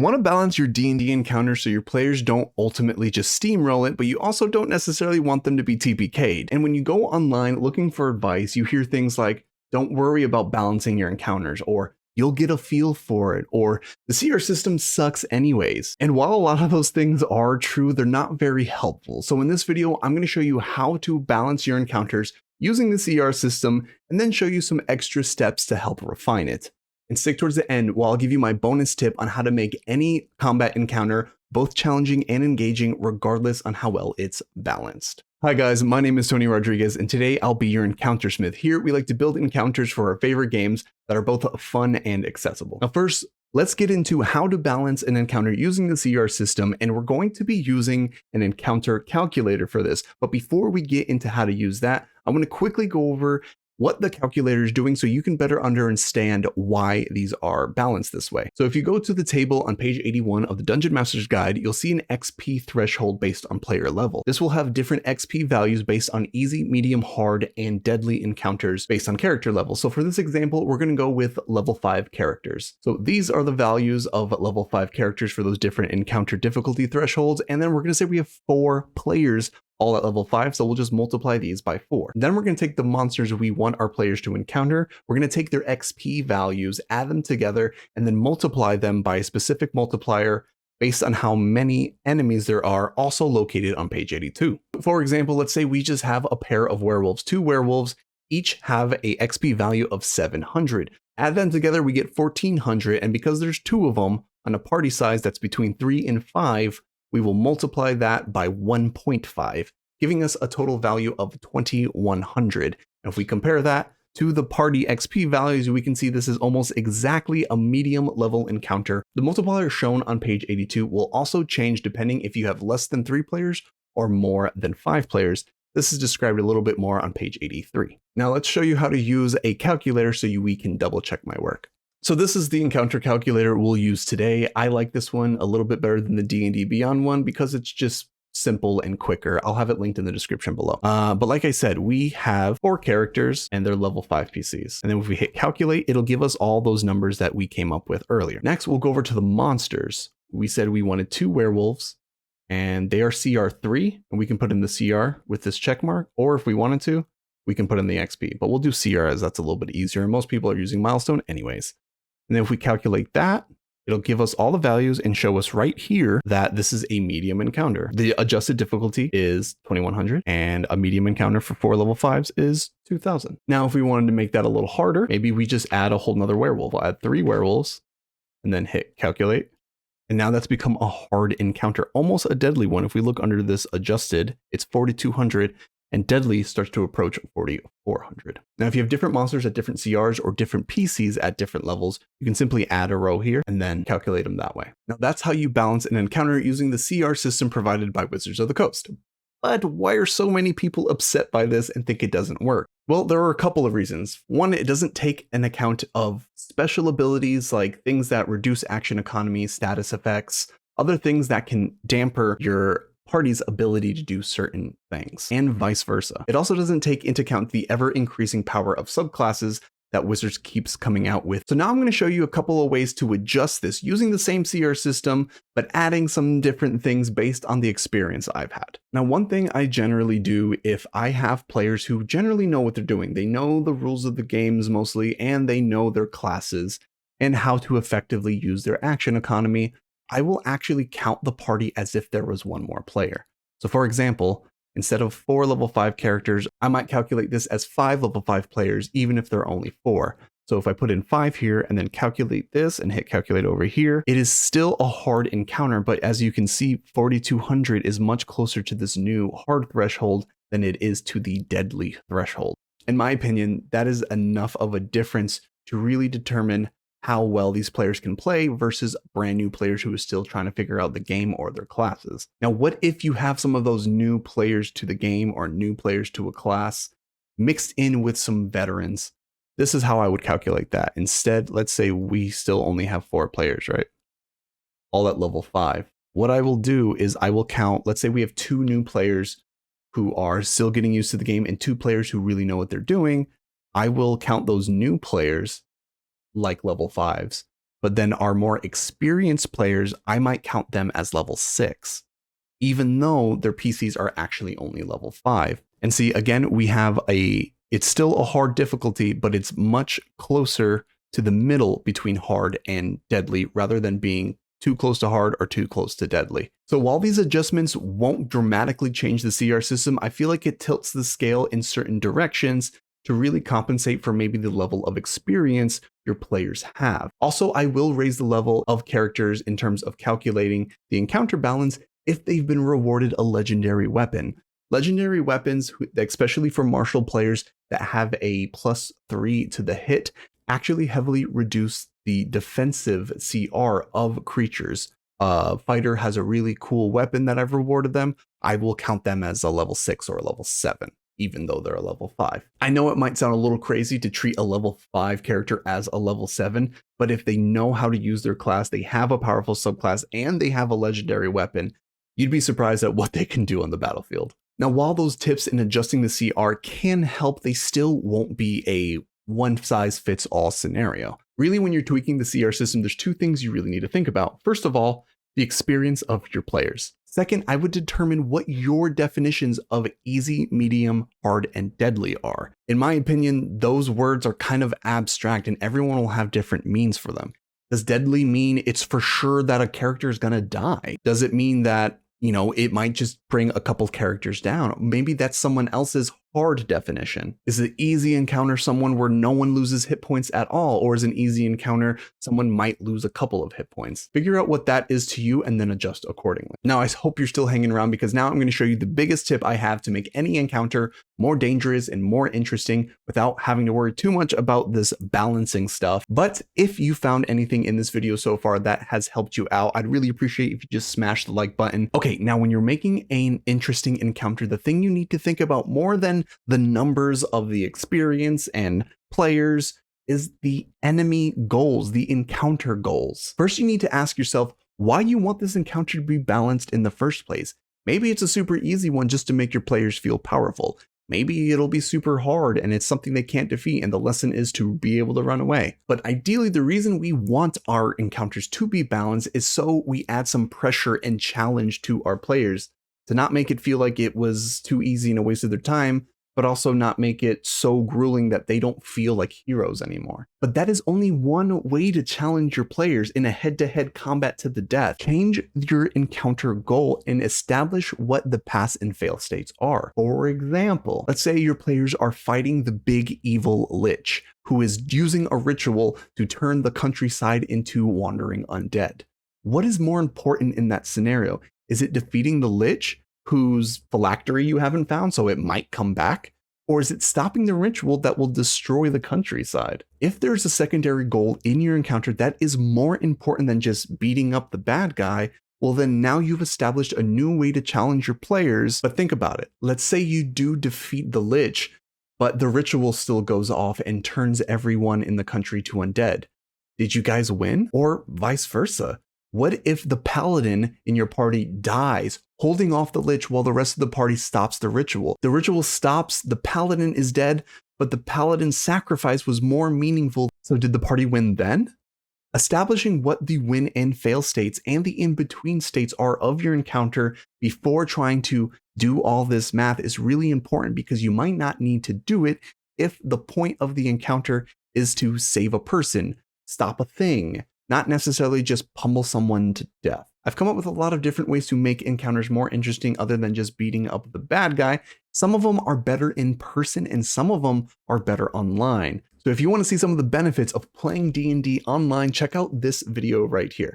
want to balance your D&D encounter so your players don't ultimately just steamroll it, but you also don't necessarily want them to be TPK'd. And when you go online looking for advice, you hear things like, don't worry about balancing your encounters, or you'll get a feel for it, or the CR system sucks anyways. And while a lot of those things are true, they're not very helpful. So in this video, I'm going to show you how to balance your encounters using the CR system, and then show you some extra steps to help refine it. And stick towards the end while I'll give you my bonus tip on how to make any combat encounter both challenging and engaging regardless on how well it's balanced. Hi guys, my name is Tony Rodriguez, and today I'll be your encounter smith. Here we like to build encounters for our favorite games that are both fun and accessible. Now first, let's get into how to balance an encounter using the CR system, and we're going to be using an encounter calculator for this. But before we get into how to use that, I want to quickly go over what the calculator is doing so you can better understand why these are balanced this way. So if you go to the table on page 81 of the Dungeon Master's Guide, you'll see an XP threshold based on player level. This will have different XP values based on easy, medium, hard, and deadly encounters based on character level. So for this example, we're going to go with level 5 characters. So these are the values of level 5 characters for those different encounter difficulty thresholds. And then we're going to say we have 4 players all at level 5, so we'll just multiply these by 4. Then we're going to take the monsters we want our players to encounter, we're going to take their XP values, add them together, and then multiply them by a specific multiplier based on how many enemies there are, also located on page 82. For example, let's say we just have a pair of werewolves. 2 werewolves each have a XP value of 700. Add them together, we get 1400, and because there's 2 of them on a party size that's between 3 and 5, we will multiply that by 1.5, giving us a total value of 2100. And if we compare that to the party XP values, we can see this is almost exactly a medium level encounter. The multiplier shown on page 82 will also change depending if you have less than 3 players or more than 5 players. This is described a little bit more on page 83. Now let's show you how to use a calculator so we can double check my work. So this is the encounter calculator we'll use today. I like this one a little bit better than the D&D Beyond one because it's just simple and quicker. I'll have it linked in the description below. But like I said, we have 4 characters and they're level 5 PCs. And then if we hit calculate, it'll give us all those numbers that we came up with earlier. Next, we'll go over to the monsters. We said we wanted 2 werewolves and they are CR3, and we can put in the CR with this check mark, or if we wanted to, we can put in the XP, but we'll do CR as that's a little bit easier. And most people are using milestone anyways. And then if we calculate that, it'll give us all the values and show us right here that this is a medium encounter. The adjusted difficulty is 2100, and a medium encounter for 4 level 5s is 2000. Now, if we wanted to make that a little harder, maybe we just add a whole nother werewolf. We'll add 3 werewolves and then hit calculate. And now that's become a hard encounter, almost a deadly one. If we look under this adjusted, it's 4200. And deadly starts to approach 4400. Now, if you have different monsters at different CRs or different PCs at different levels, you can simply add a row here and then calculate them that way. Now, that's how you balance an encounter using the CR system provided by Wizards of the Coast. But why are so many people upset by this and think it doesn't work? Well, there are a couple of reasons. One, it doesn't take an account of special abilities like things that reduce action economy, status effects, other things that can damper your party's ability to do certain things, and vice versa. It also doesn't take into account the ever-increasing power of subclasses that Wizards keeps coming out with. So now I'm going to show you a couple of ways to adjust this using the same CR system, but adding some different things based on the experience I've had. Now, one thing I generally do if I have players who generally know what they're doing, they know the rules of the games mostly, and they know their classes and how to effectively use their action economy, I will actually count the party as if there was one more player. So for example, instead of 4 level 5 characters, I might calculate this as 5 level 5 players, even if there are only 4. So if I put in 5 here and then calculate this and hit calculate over here, it is still a hard encounter. But as you can see, 4200 is much closer to this new hard threshold than it is to the deadly threshold. In my opinion, that is enough of a difference to really determine how well these players can play versus brand new players who are still trying to figure out the game or their classes. Now, what if you have some of those new players to the game or new players to a class mixed in with some veterans? This is how I would calculate that. Instead, let's say we still only have 4 players, right? All at level 5. What I will do is I will count, let's say we have 2 new players who are still getting used to the game and 2 players who really know what they're doing. I will count those new players like level 5s, but then our more experienced players, I might count them as level 6, even though their PCs are actually only level 5. And see, again, it's still a hard difficulty, but it's much closer to the middle between hard and deadly rather than being too close to hard or too close to deadly. So while these adjustments won't dramatically change the CR system, I feel like it tilts the scale in certain directions to really compensate for maybe the level of experience your players have. Also, I will raise the level of characters in terms of calculating the encounter balance if they've been rewarded a legendary weapon. Legendary weapons, especially for martial players that have a +3 to the hit, actually heavily reduce the defensive CR of creatures. Fighter has a really cool weapon that I've rewarded them. I will count them as a level 6 or a level 7, even though they're a level 5. I know it might sound a little crazy to treat a level 5 character as a level 7, but if they know how to use their class, they have a powerful subclass, and they have a legendary weapon, you'd be surprised at what they can do on the battlefield. Now, while those tips in adjusting the CR can help, they still won't be a one-size-fits-all scenario. Really, when you're tweaking the CR system, there's two things you really need to think about. First of all, the experience of your players. Second, I would determine what your definitions of easy, medium, hard, and deadly are. In my opinion, those words are kind of abstract and everyone will have different means for them. Does deadly mean it's for sure that a character is gonna die? Does it mean that, it might just bring a couple characters down? Maybe that's someone else's hard definition. Is an easy encounter someone where no one loses hit points at all? Or is an easy encounter someone might lose a couple of hit points? Figure out what that is to you and then adjust accordingly. Now, I hope you're still hanging around because now I'm going to show you the biggest tip I have to make any encounter more dangerous and more interesting without having to worry too much about this balancing stuff. But if you found anything in this video so far that has helped you out, I'd really appreciate if you just smash the like button. Okay, now when you're making an interesting encounter, the thing you need to think about more than the numbers of the experience and players is the enemy goals, the encounter goals. First, you need to ask yourself why you want this encounter to be balanced in the first place. Maybe it's a super easy one just to make your players feel powerful. Maybe it'll be super hard and it's something they can't defeat and the lesson is to be able to run away. But ideally, the reason we want our encounters to be balanced is so we add some pressure and challenge to our players to not make it feel like it was too easy and a waste of their time, but also not make it so grueling that they don't feel like heroes anymore. But that is only one way to challenge your players in a head-to-head combat to the death. Change your encounter goal and establish what the pass and fail states are. For example, let's say your players are fighting the big evil Lich, who is using a ritual to turn the countryside into wandering undead. What is more important in that scenario? Is it defeating the Lich, whose phylactery you haven't found so it might come back? Or is it stopping the ritual that will destroy the countryside? If there's a secondary goal in your encounter that is more important than just beating up the bad guy, well then now you've established a new way to challenge your players. But think about it. Let's say you do defeat the Lich, but the ritual still goes off and turns everyone in the country to undead. Did you guys win? Or vice versa? What if the paladin in your party dies, holding off the Lich while the rest of the party stops the ritual? The ritual stops, the paladin is dead, but the paladin's sacrifice was more meaningful. So did the party win then? Establishing what the win and fail states and the in-between states are of your encounter before trying to do all this math is really important because you might not need to do it if the point of the encounter is to save a person, stop a thing, not necessarily just pummel someone to death. I've come up with a lot of different ways to make encounters more interesting other than just beating up the bad guy. Some of them are better in person and some of them are better online. So if you want to see some of the benefits of playing D&D online, check out this video right here.